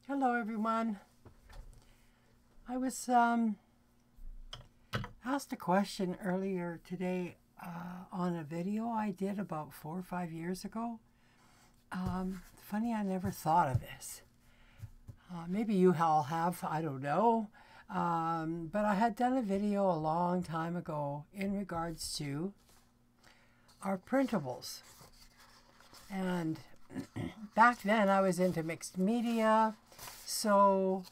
Hello everyone. I was asked a question earlier today on a video I did about 4 or 5 years ago. Funny, I never thought of this. Maybe you all have, I don't know. But I had done a video a long time ago in regards to our printables. And back then I was into mixed media, so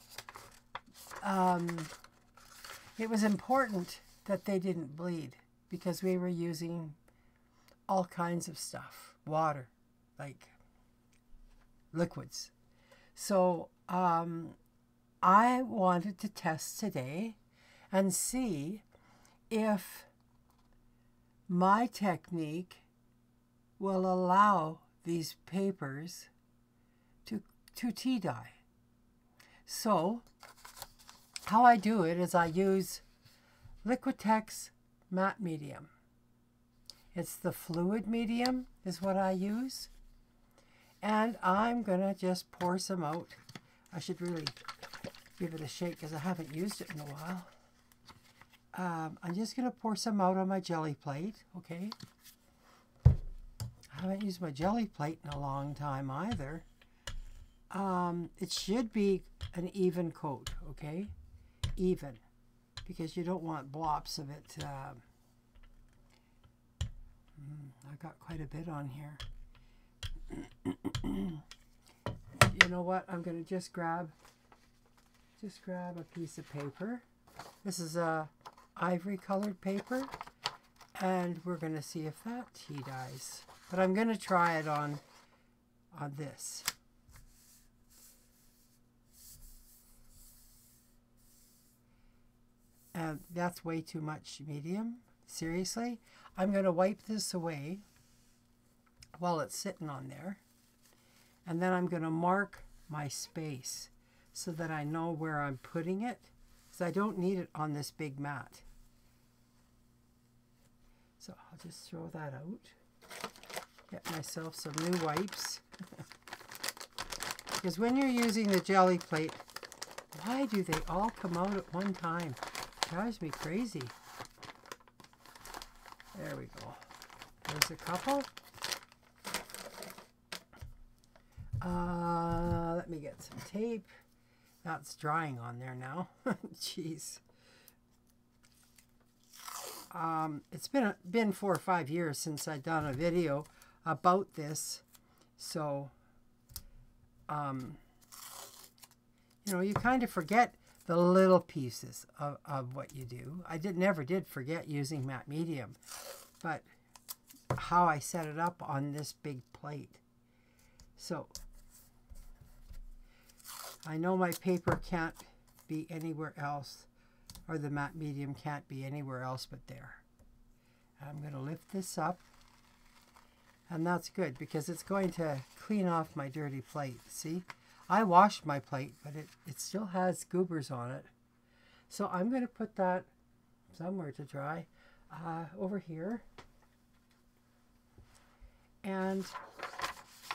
it was important that they didn't bleed because we were using all kinds of stuff, water, like liquids. So I wanted to test today and see if my technique will allow these papers to tea dye. So how I do it is I use Liquitex matte medium. It's the fluid medium is what I use. And I'm going to just pour some out. I should really give it a shake because I haven't used it in a while. I'm just going to pour some out on my jelly plate, okay? I haven't used my jelly plate in a long time either. It should be an even coat, okay? Even, because you don't want blobs of it. I got quite a bit on here. You know what? I'm going to just grab a piece of paper. This is a ivory colored paper, and we're going to see if that tea dyes. But I'm going to try it on this. And that's way too much medium. Seriously. I'm going to wipe this away while it's sitting on there. And then I'm going to mark my space so that I know where I'm putting it. Because I don't need it on this big mat. So I'll just throw that out. Get myself some new wipes. Because when you're using the jelly plate, why do they all come out at one time? It drives me crazy. There we go. There's a couple. Let me get some tape. That's drying on there now. Jeez. It's been 4 or 5 years since I've done a video about this, so you know, you kind of forget the little pieces of what you do. I never did forget using matte medium, but how I set it up on this big plate. So I know my paper can't be anywhere else, or the matte medium can't be anywhere else but there. I'm going to lift this up, and that's good because it's going to clean off my dirty plate. See, I washed my plate, but it still has goobers on it. So I'm going to put that somewhere to dry over here. And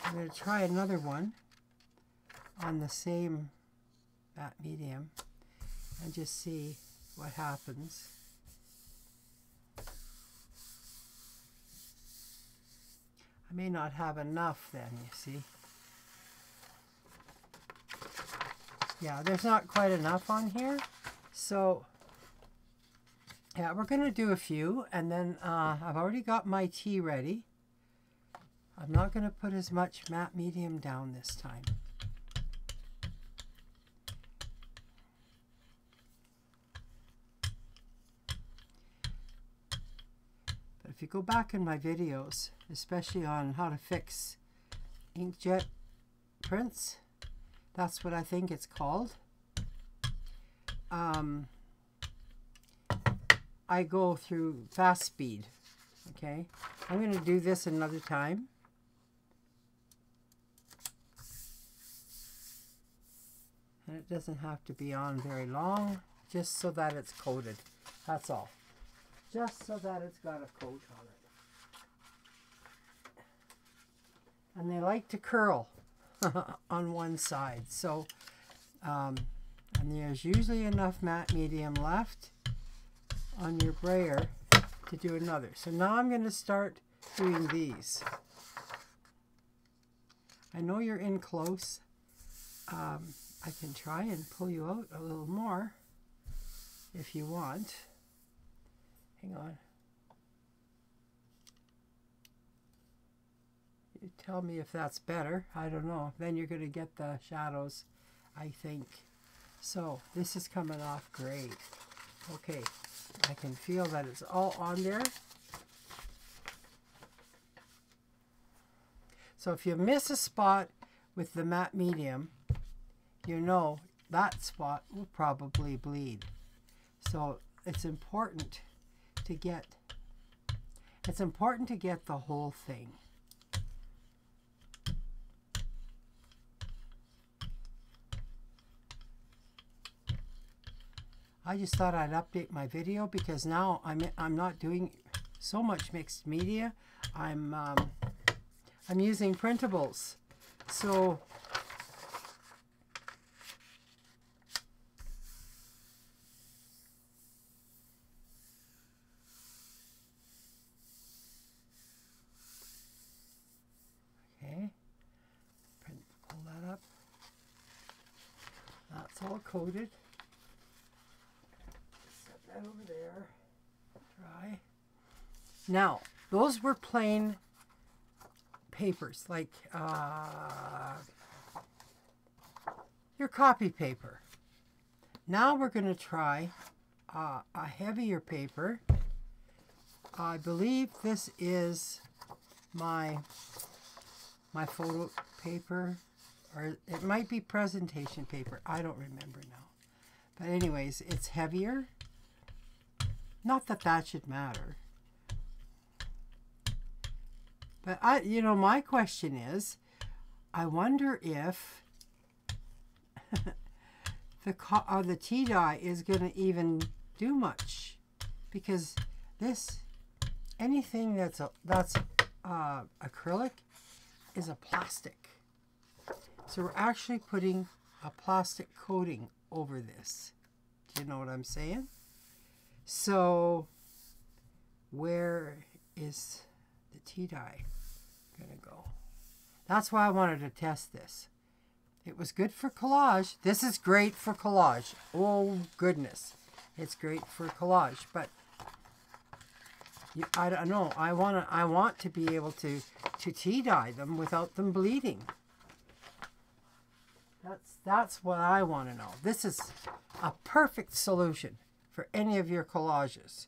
I'm going to try another one on the same matte medium and just see what happens. I may not have enough then, you see. Yeah, there's not quite enough on here. So, yeah, we're going to do a few, and then I've already got my tea ready. I'm not going to put as much matte medium down this time. But if you go back in my videos, especially on how to fix inkjet prints, that's what I think it's called. I go through fast speed. Okay, I'm going to do this another time. And it doesn't have to be on very long, just so that it's coated. That's all. Just so that it's got a coat on it. And they like to curl on one side. So And there's usually enough matte medium left on your brayer to do another. So now I'm going to start doing these. I know you're in close. I can try and pull you out a little more if you want. Hang on. You tell me if that's better. I don't know. Then you're going to get the shadows, I think. So this is coming off great. Okay, I can feel that it's all on there. So if you miss a spot with the matte medium, you know that spot will probably bleed. So it's important to get the whole thing. I just thought I'd update my video because now I'm not doing so much mixed media. I'm using printables. So okay, pull that up. That's all coated. Set that over there. Dry. Now, those were plain papers, like your copy paper. Now we're going to try a heavier paper. I believe this is my photo paper, or it might be presentation paper. I don't remember now. But anyways, it's heavier. Not that that should matter. But my question is, I wonder if the tea dye is going to even do much, because anything that's acrylic is a plastic. So we're actually putting a plastic coating over this. Do you know what I'm saying? So where is the tea dye gonna go? That's why I wanted to test this. It was good for collage. This is great for collage. Oh goodness, it's great for collage. But I don't know. I want to be able to tea dye them without them bleeding. That's what I want to know. This is a perfect solution for any of your collages.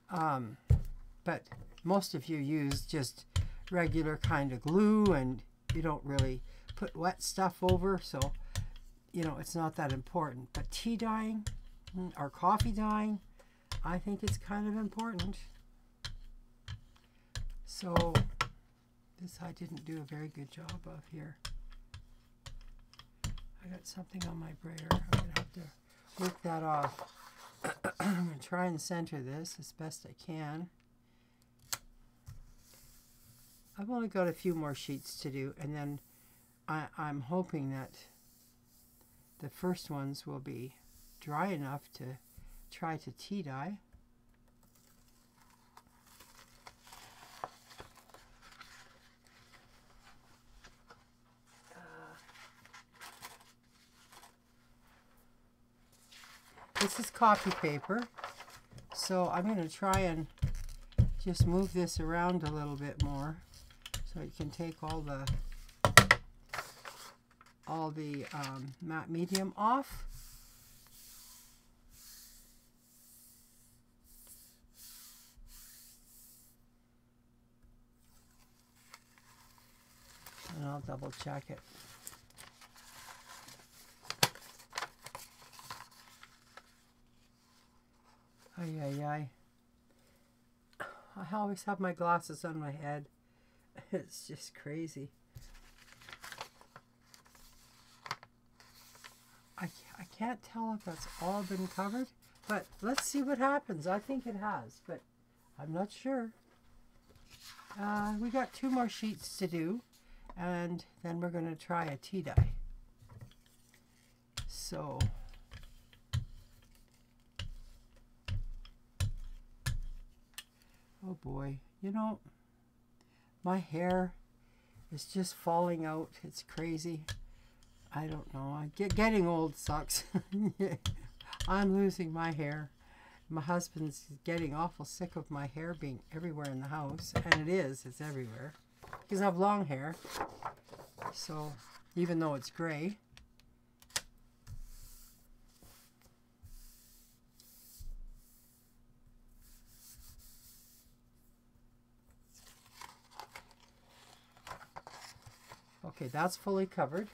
But most of you use just regular kind of glue, and you don't really put wet stuff over, so it's not that important. But tea dyeing or coffee dyeing, I think it's kind of important. So this I didn't do a very good job of here. I got something on my brayer. I'm going to have to work that off. I'm going to try and center this as best I can. I've only got a few more sheets to do, and then I'm hoping that the first ones will be dry enough to try to tea dye. This is copy paper, so I'm going to try and just move this around a little bit more so you can take all the matte medium off. And I'll double check it. I always have my glasses on my head. It's just crazy. I can't tell if that's all been covered, but let's see what happens. I think it has, but I'm not sure. We got 2 more sheets to do, and then we're going to try a tea dye. So oh boy, you know, my hair is just falling out. It's crazy. I don't know. Getting old sucks. I'm losing my hair. My husband's getting awful sick of my hair being everywhere in the house. And it is. It's everywhere. Because I have long hair. So, even though it's gray. Okay, that's fully covered.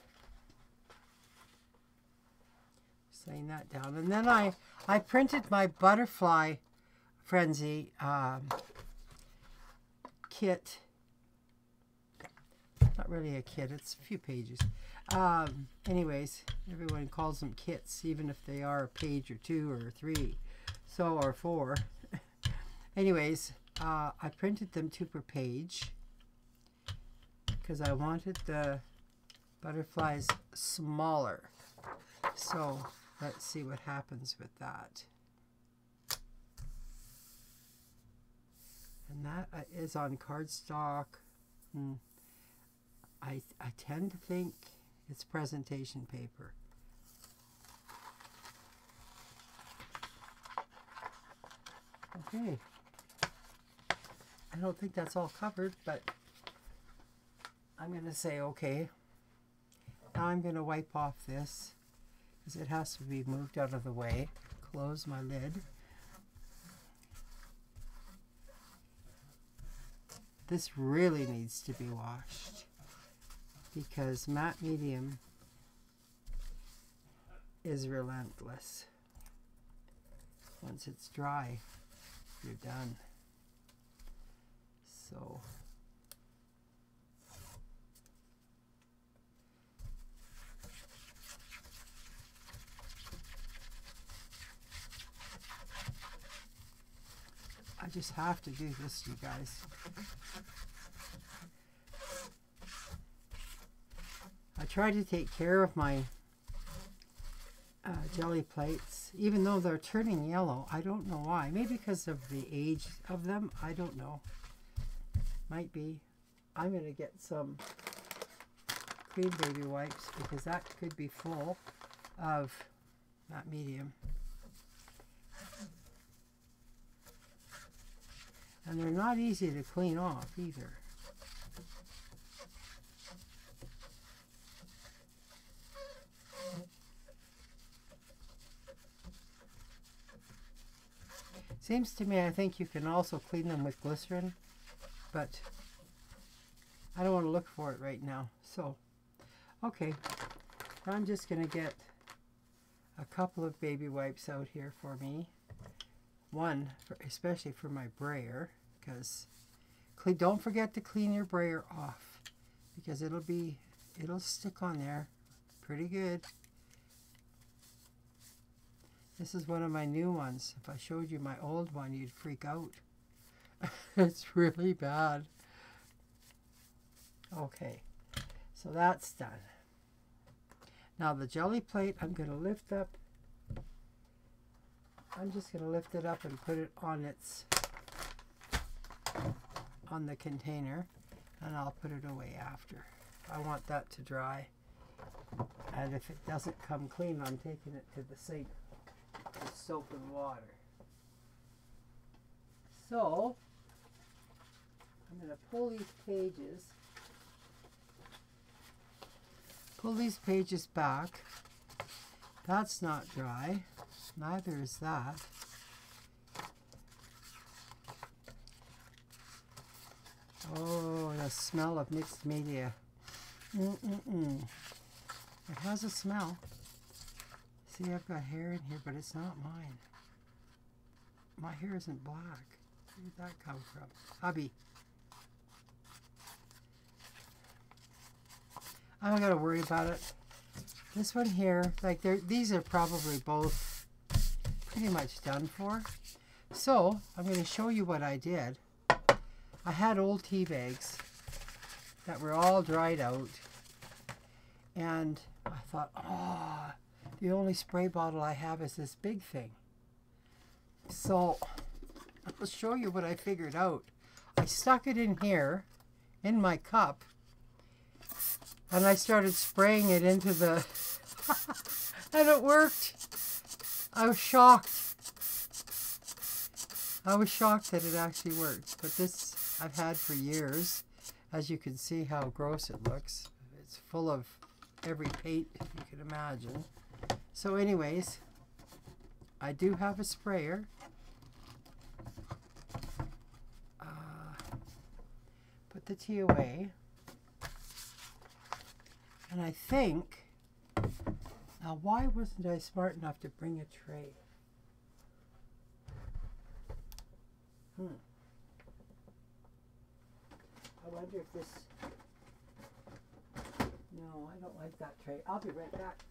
Laying that down. And then I printed my Butterfly Frenzy kit. Not really a kit, it's a few pages. Anyways, everyone calls them kits, even if they are a page or 2 or 3, so or 4. Anyways, I printed them 2 per page because I wanted the butterflies smaller. So let's see what happens with that. And that is on cardstock. I tend to think it's presentation paper. Okay. I don't think that's all covered, but I'm going to say okay. Now I'm going to wipe off this because it has to be moved out of the way. Close my lid. This really needs to be washed because matte medium is relentless. Once it's dry, you're done. So I just have to do this, you guys. I try to take care of my jelly plates, even though they're turning yellow. I don't know why. Maybe because of the age of them. I don't know. Might be. I'm going to get some clean baby wipes because that could be full of matte medium. And they're not easy to clean off either. Seems to me I think you can also clean them with glycerin, but I don't want to look for it right now. So, okay, I'm just going to get a couple of baby wipes out here for me. One, especially for my brayer, because don't forget to clean your brayer off because it'll stick on there pretty good. This is one of my new ones. If I showed you my old one, you'd freak out. It's really bad. Okay, so that's done. Now the jelly plate, I'm going to lift up. I'm just going to lift it up and put it on the container, and I'll put it away after. I want that to dry. And if it doesn't come clean, I'm taking it to the sink with soap and water. So, I'm going to pull these pages back. That's not dry. Neither is that. Oh, the smell of mixed media. It has a smell. See, I've got hair in here, but it's not mine. My hair isn't black. Where did that come from? Hubby. I don't got to worry about it. This one here, like these are probably both pretty much done for. So, I'm going to show you what I did. I had old tea bags that were all dried out. And I thought, oh, the only spray bottle I have is this big thing. So I'll show you what I figured out. I stuck it in here, in my cup, and I started spraying it into the... and it worked. I was shocked. I was shocked that it actually worked. But this I've had for years. As you can see how gross it looks. It's full of every paint you can imagine. So anyways, I do have a sprayer. Put the tea away. And I think, now why wasn't I smart enough to bring a tray? I wonder if this, no, I don't like that tray. I'll be right back.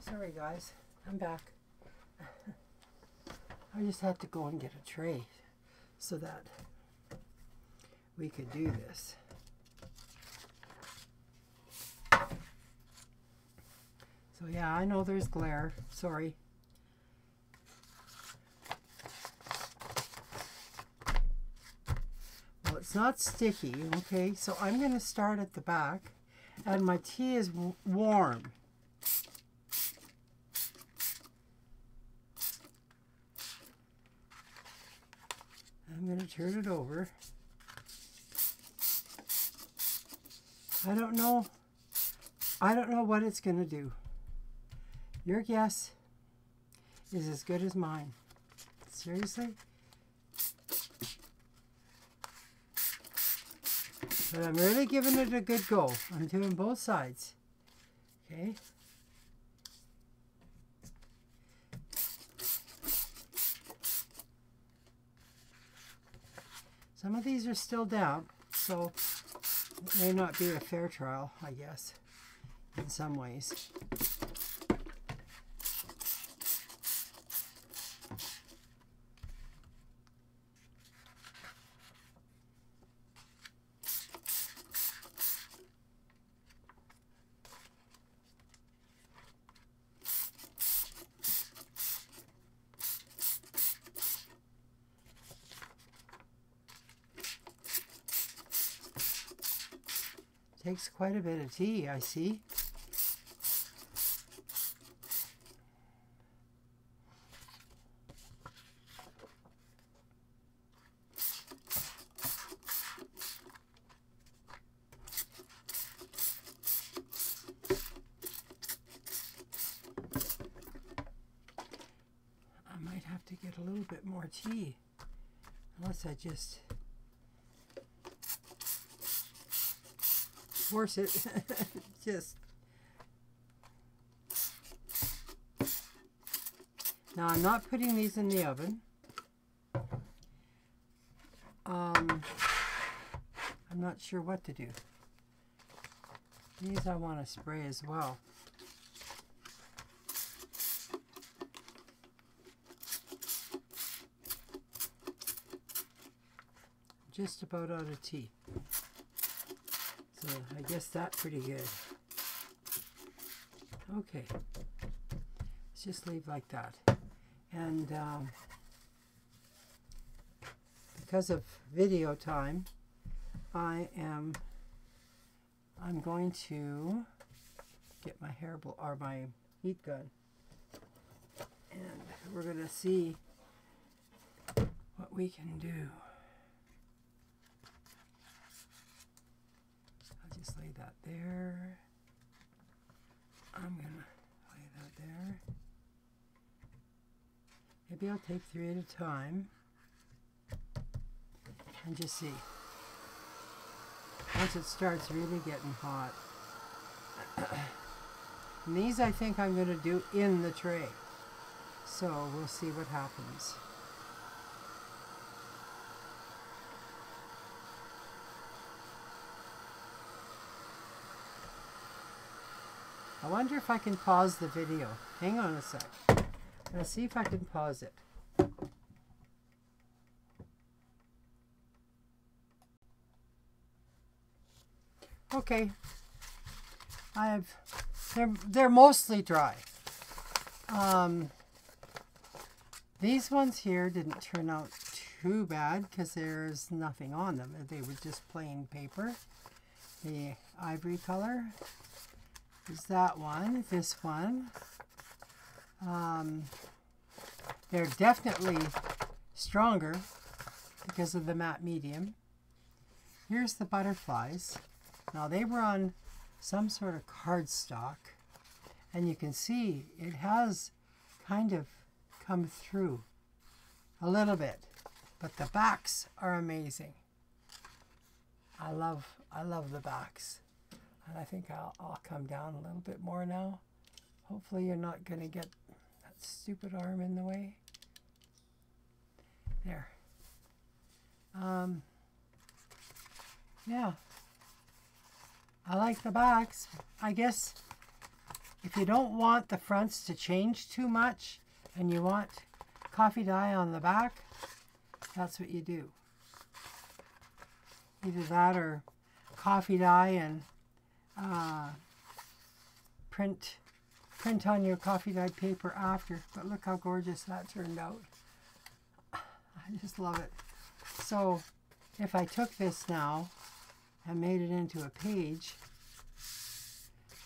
Sorry guys, I'm back. I just had to go and get a tray so that we could do this. So yeah, I know there's glare, sorry. Well, it's not sticky, okay? So I'm going to start at the back, and my tea is warm. I'm going to turn it over. I don't know what it's going to do. Your guess is as good as mine. Seriously? But I'm really giving it a good go. I'm doing both sides. Okay? Some of these are still damp, so it may not be a fair trial, I guess, in some ways. Takes quite a bit of tea, I see. I might have to get a little bit more tea, unless I just force it. Just now, I'm not putting these in the oven. I'm not sure what to do. These I want to spray as well. Just about out of tea. So I guess that's pretty good. Okay, let's just leave like that. And because of video time, I'm going to get my my heat gun, and we're gonna see what we can do. Just lay that there. I'm gonna lay that there. Maybe I'll take 3 at a time and just see. Once it starts really getting hot, And these I think I'm going to do in the tray. So we'll see what happens. I wonder if I can pause the video. Hang on a sec. Let's see if I can pause it. Okay. They're mostly dry. These ones here didn't turn out too bad because there's nothing on them. They were just plain paper. The ivory color is that one. This one. They're definitely stronger because of the matte medium. Here's the butterflies. Now they were on some sort of cardstock, and you can see it has kind of come through a little bit, but the backs are amazing. I love the backs, and I think I'll come down a little bit more now. Hopefully you're not going to get that stupid arm in the way. There. Yeah. I like the backs. I guess if you don't want the fronts to change too much and you want coffee dye on the back, that's what you do. Either that or coffee dye and print on your coffee dyed paper after. But look how gorgeous that turned out. I just love it. So if I took this now and made it into a page,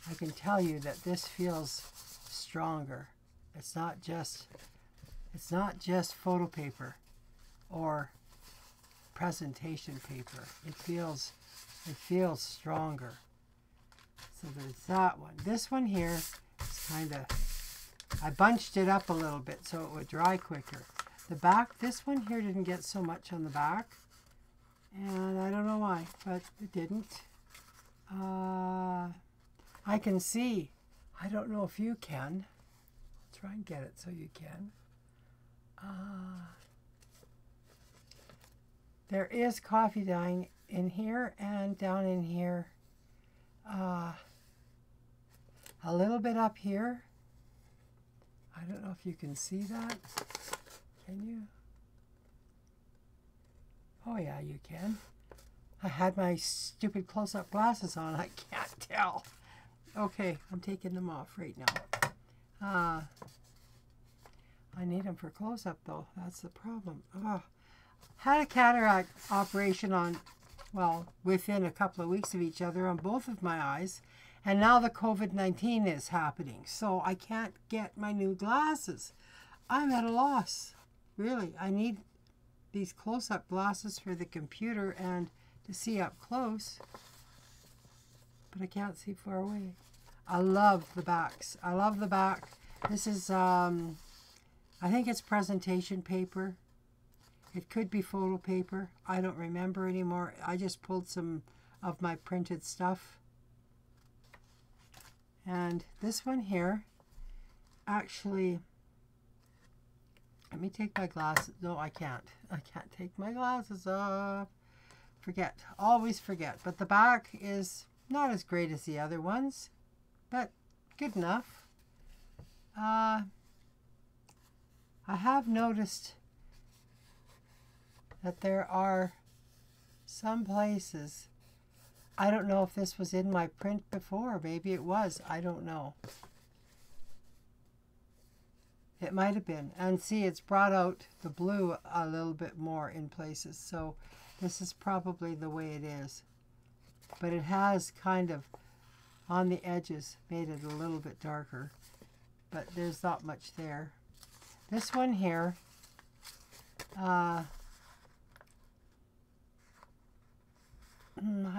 I can tell you that this feels stronger. It's not just photo paper or presentation paper. It feels stronger. So there's that one. This one here is kind of, I bunched it up a little bit so it would dry quicker. The back, this one here didn't get so much on the back, and I don't know why, but it didn't. I can see, I don't know if you can. I'll try and get it so you can. There is coffee dyeing in here and down in here. A little bit up here. I don't know if you can see that. Can you? Oh yeah, you can. I had my stupid close-up glasses on. I can't tell. Okay, I'm taking them off right now. I need them for close-up though. That's the problem. Had a cataract operation on, well, within a couple of weeks of each other on both of my eyes. And now the COVID-19 is happening. So I can't get my new glasses. I'm at a loss. Really, I need these close-up glasses for the computer and to see up close. But I can't see far away. I love the backs. I love the back. This is, I think it's presentation paper. It could be photo paper. I don't remember anymore. I just pulled some of my printed stuff. And this one here, actually, let me take my glasses. No, I can't. I can't take my glasses off. Forget. Always forget. But the back is not as great as the other ones, but good enough. I have noticed that there are some places, I don't know if this was in my print before, maybe it was, I don't know. It might have been. And see, it's brought out the blue a little bit more in places, so this is probably the way it is. But it has kind of, on the edges, made it a little bit darker, but there's not much there. This one here, I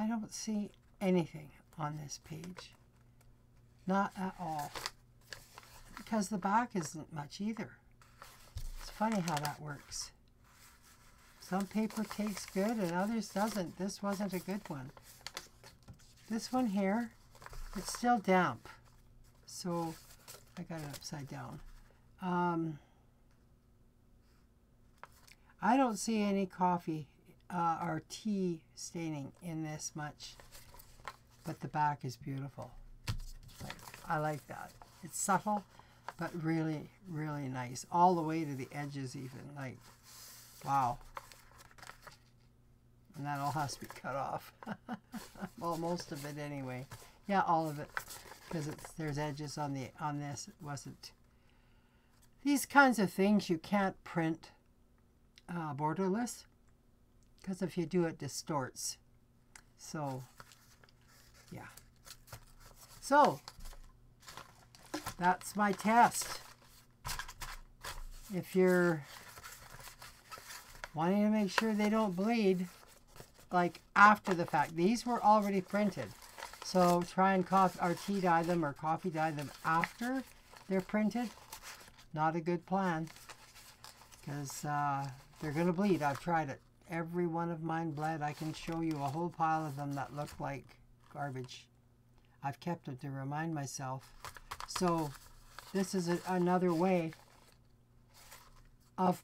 don't see anything on this page. Not at all. Because the back isn't much either. It's funny how that works. Some paper takes good and others doesn't. This wasn't a good one. This one here, it's still damp. So I got it upside down. I don't see any coffee or tea staining in this much, but the back is beautiful. I like that. It's subtle, but really, really nice. All the way to the edges even. Like, wow. And that all has to be cut off. Well, most of it anyway. Yeah, all of it. Because there's edges on this. It wasn't. These kinds of things you can't print borderless. Because if you do, it distorts. So, yeah. So, that's my test. If you're wanting to make sure they don't bleed, like after the fact, these were already printed. So try and tea dye them or coffee dye them after they're printed. Not a good plan, because they're going to bleed. I've tried it. Every one of mine bled. I can show you a whole pile of them that look like garbage. I've kept it to remind myself. So this is another way of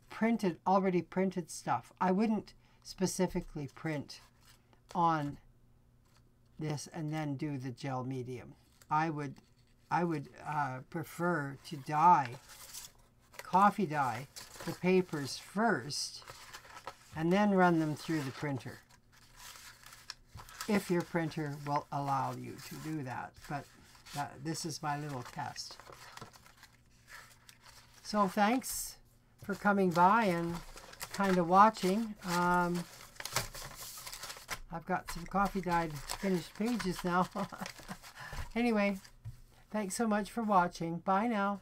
already printed stuff. I wouldn't specifically print on this and then do the gel medium. I would prefer to coffee dye the papers first and then run them through the printer, if your printer will allow you to do that. But this is my little test. So thanks for coming by and kind of watching. I've got some coffee dyed finished pages now. Anyway, thanks so much for watching. Bye now.